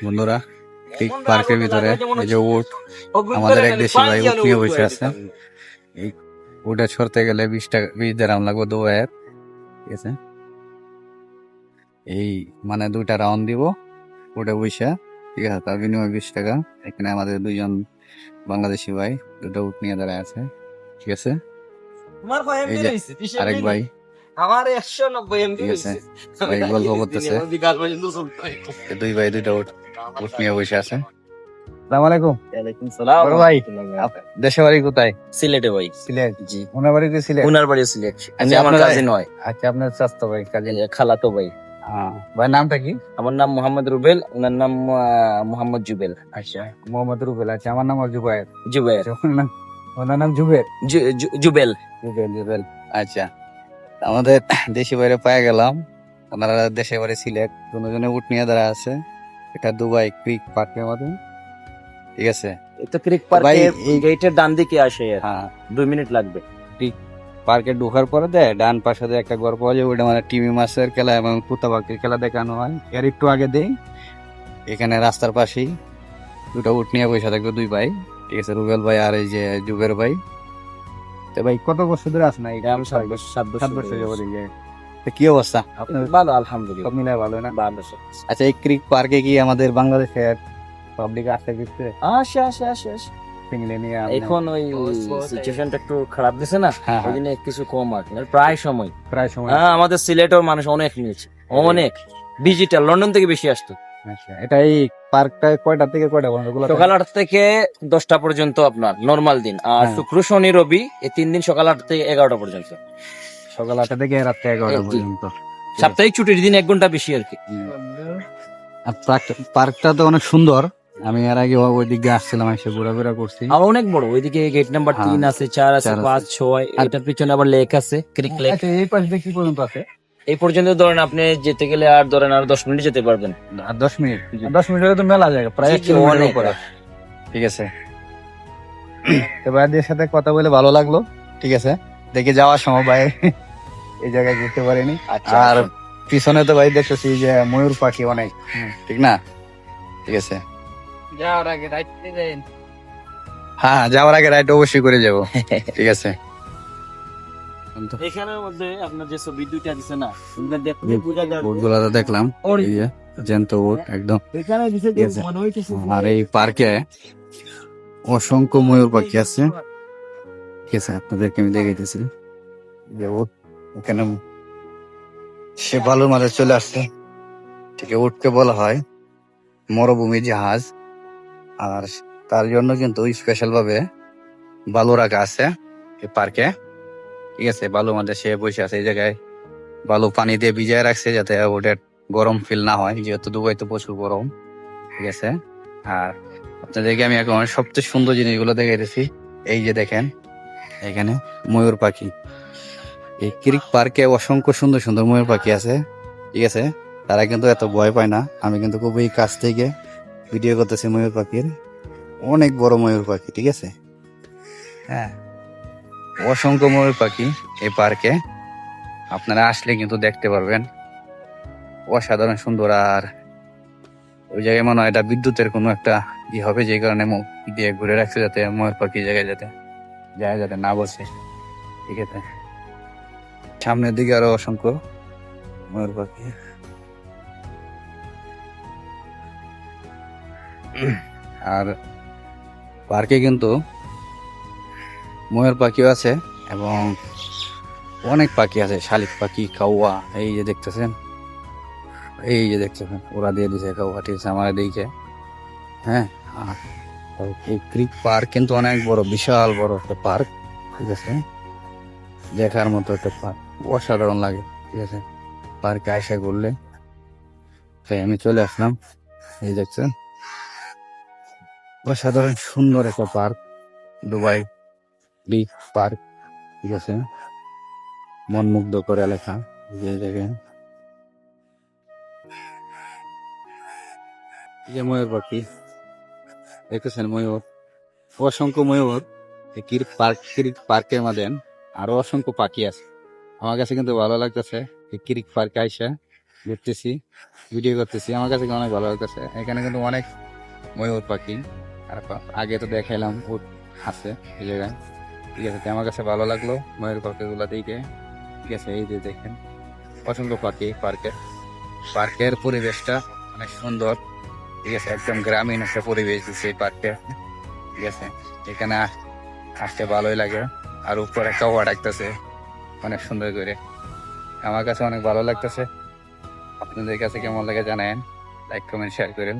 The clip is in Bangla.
বন্ধুরা, ঠিক পার্কের ভিতরে এই যে উট, আমাদের এক দেশি ভাই উট নিয়ে বসে আছে। এই উটে ছড়তে গেলে 20 দিরহাম লাগবে দুবাইয়ের, ঠিক আছে। এই মানে 2টা রাউন্ড দিব উটে বসে, ঠিক আছে। তার বিনিময়ে 20 টাকা। এখানে আমাদের 2জন বাংলাদেশি ভাই 2টা উট নিয়ে দাঁড়ায় আছে, ঠিক আছে। এই যে আরেক ভাই, আমার 190 এমবি ঠিক আছে, ভাই গল্প করতেছে। এই 2 ভাই 2টা উট নিয়ে বসে আছে। আসসালামু আলাইকুম। ওয়ালাইকুম সালাম বড় ভাই, দেশে বাড়ি কোথায়? সিলেটে ভাই। সিলেট। জি, ওনার বাড়ি কি সিলেট? উনার বাড়ি সিলেট। আচ্ছা, আমার আপনারা- কাজিন হয়। আচ্ছা, আপনার চাচতো ভাই কাজে। খালাতো ভাই। ভাই নামটা কি? আমার নাম মোহাম্মদ রুবেল, ওনার নাম মোহাম্মদ জুবেল। আচ্ছা, মোহাম্মদ রুবেল। আচ্ছা, আমার নাম জুবায়ের। জুবেল। আচ্ছা, ওনার নাম জুবের। জুবেল। জুবেল। আচ্ছা, আমাদের দেশি বাইরে পেয়ে গেলাম। ওনারা দেশে বাড়ি সিলেট, দুজনে উট নিয়ে দাঁড়া আছে। এটা দুবাই ক্রিক পার্কের মধ্যে, ঠিক আছে। এটা ক্রিক ভাই, পার্কের এই- গেটের ডান দিকে আসে। হ্যাঁ, 2 মিনিট লাগবে। পার্কে ঢোকার পরে দেয় ডান পাশে দিয়ে একটা ঘর পাওয়া যায়, ওটা মানে টিমি মাছের খেলা এবং কুত্তা পাখির খেলা দেখানো হয়। এর একটু আগে দেই, এখানে রাস্তার পাশেই 2টা উট নিয়ে বসে থাকবে 2 ভাই, ঠিক আছে। রুবেল ভাই আর এই যে জুবের ভাই। তো ভাই কত বছর ধরে আছেন? এই আমি 7 7 বছর যাবত এই জায়গায়। তো কি অবস্থা আপনার? ভালো, আলহামদুলিল্লাহ। সব মিলায় ভালো না? ভালো। আচ্ছা, এই ক্রিক পার্কে কি আমাদের বাংলাদেশের পাবলিক আসতে দিচ্ছে? আসে। ফ্যামিলি নিয়ে আপনি? এখন ওই সিচুয়েশনটা একটু খারাপ দিছে না, হ্যাঁ, ওই জন্য কিছু কম আর কি। প্রায় সময় প্রায় সময়। আমাদের সিলেটের মানুষ অনেক নিয়েছে, অনেক ডিজিটাল লন্ডন থেকে বেশি আসতো। আচ্ছা, এটা এই পার্কটা কয়টা থেকে কয়টা পর্যন্ত খোলা থাকে? সকাল 8 থেকে 10টা পর্যন্ত আপনার নরমাল দিন, আর হ্যাঁ। শুক্র শনি রবি এই 3 দিন সকাল 8 থেকে 11টা পর্যন্ত। সকাল 8টা থেকে রাত 11টা জি। পর্যন্ত। সাপ্তাহিক ছুটির দিন 1 ঘন্টা বেশি আর কি। আর পার্কটা তো অনেক সুন্দর। আমি এর আগে ওই দিকে আসছিলাম, এসে ঘোরাফেরা করছি। আবার অনেক বড়, ওইদিকে গেট নাম্বার 3 আছে, 4 আছে, 4 আছে। 5, 6। এটার পিছনে আবার লেক আছে, ক্রিক লেক। আচ্ছা, এই পাশে কি পর্যন্ত আছে? এই পর্যন্ত ধরেন আপনি যেতে গেলে আর ধরেন আর 10 মিনিট যেতে পারবেন। আর 10 মিনিট? 10 মিনিট হলে তো মেলা জায়গা, প্রায় 1 জি, কিলোমিটার অনেক। উপরে। ঠিক আছে। তো ভাইদের সাথে কথা বলে ভালো লাগলো, ঠিক আছে। দেখে যাওয়ার সময় ভাই এই জায়গায় ঘুরতে পারিনি। আচ্ছা, আর পিছনে তো ভাই দেখতেছি যে ময়ূর পাখি অনেক, ঠিক না? ঠিক আছে। যাওয়ার আগে রাইট দেন। হ্যাঁ, যাওয়ার আগে রাইড অবশ্যই করে যাব, ঠিক আছে। এখানের মধ্যে আপনার যে ছবি দুইটা দিছে না, ওগুলা দেখলে বোঝা যাবে। বোটগুলো তো দেখলাম, এই যে জ্যান্ত বোট একদম। এখানে দিছে যে ঠিক আছে। মনে হইতেছে আর এই পার্কে অসংখ্য ময়ূর পাখি আছে, ঠিক আছে। আপনাদেরকে আমি দেখাইতেছি যে উট এখানে সে বালুর মাঝে চলে আসছে, ঠিক আছে। উটকে বলা হয় মরুভূমি জাহাজ। আর তার জন্য কিন্তু স্পেশাল ভাবে বালু রাখা আছে এই পার্কে, ঠিক আছে। বালুর মাঝে সে বসে আছে এই জায়গায়, বালু পানি দিয়ে ভিজিয়ে রাখছে যাতে ওটা গরম ফিল না হয়, যেহেতু দুবাই তো প্রচুর গরম, ঠিক আছে। আর আপনাদেরকে আমি এখন সবচেয়ে সুন্দর জিনিসগুলো দেখাইতেছি। এই যে দেখেন, এখানে ময়ূর পাখি। এই ক্রিক পার্কে অসংখ্য সুন্দর সুন্দর ময়ূর পাখি আছে, ঠিক আছে। তারা কিন্তু এত ভয় পায় না। আমি কিন্তু খুবই কাছ থেকে ভিডিও করতেছি ময়ূর পাখির। অনেক বড় ময়ূর পাখি, ঠিক আছে। হ্যাঁ, অসংখ্য ময়ূর পাখি এই পার্কে। আপনারা আসলে কিন্তু দেখতে পারবেন, অসাধারণ সুন্দর। আর ওই জায়গায় মনে হয় এটা বিদ্যুতের কোনো একটা ই হবে, যে কারণে দিয়ে ঘুরে রাখছে যাতে ময়ূর পাখি জায়গায় যাতে না বসে, ঠিক আছে। সামনের দিকে আরো অসংখ্য ময়ূর পাখি। আর পার্কে কিন্তু ময়ূর পাখিও আছে এবং অনেক পাখি আছে, শালিক পাখি, কাউয়া। এই যে দেখতেছেন, ওরা দিয়ে দিছে কাউয়া, ঠিক আছে, আমার দিকে। হ্যাঁ, আর এই ক্রিক পার্ক কিন্তু অনেক বড়, বিশাল বড় একটা পার্ক, ঠিক আছে। দেখার মতো একটা পার্ক, অসাধারণ লাগে, ঠিক আছে। পার্কে আয়সা করলে তাই আমি চলে আসলাম। এই দেখছেন, অসাধারণ সুন্দর একটা পার্ক, দুবাই ক্রিক পার্ক, ঠিক আছে। মন মুগ্ধ করে লেখা, যে দেখেন যে ময়ূর পাখি দেখতেছেন, ময়ূর, অসংখ্য ময়ূর। এই ক্রিক পার্কের মধ্যে আরো অসংখ্য পাখি আছে। আমার কাছে কিন্তু ভালো লাগতেছে এই ক্রিক পার্কে আইসা। ঘুরতেছি, ভিডিও করতেছি, আমার কাছে অনেক ভালো লাগতেছে। এখানে কিন্তু অনেক ময়ূর পাখি, আর আগে তো দেখাইলাম উট আছে এই জায়গায়। ঠিক আছে, তো আমার কাছে ভালো লাগলো ময়ূর পাখিগুলো দেখে। ঠিক আছে, এই যে দেখেন পছন্দ পাখি পার্কের পরিবেশটা অনেক সুন্দর। ঠিক আছে, একদম গ্রামীণ একটা পরিবেশ দিচ্ছে এই পার্কে। ঠিক আছে, এখানে আসতে ভালোই লাগে। আর উপরে একটা হাওয়া ডাকতেছে অনেক সুন্দর করে। আমার কাছে অনেক ভালো লাগতেছে। আপনাদের কাছে কেমন লাগে জানায়েন, লাইক কমেন্ট শেয়ার করেন।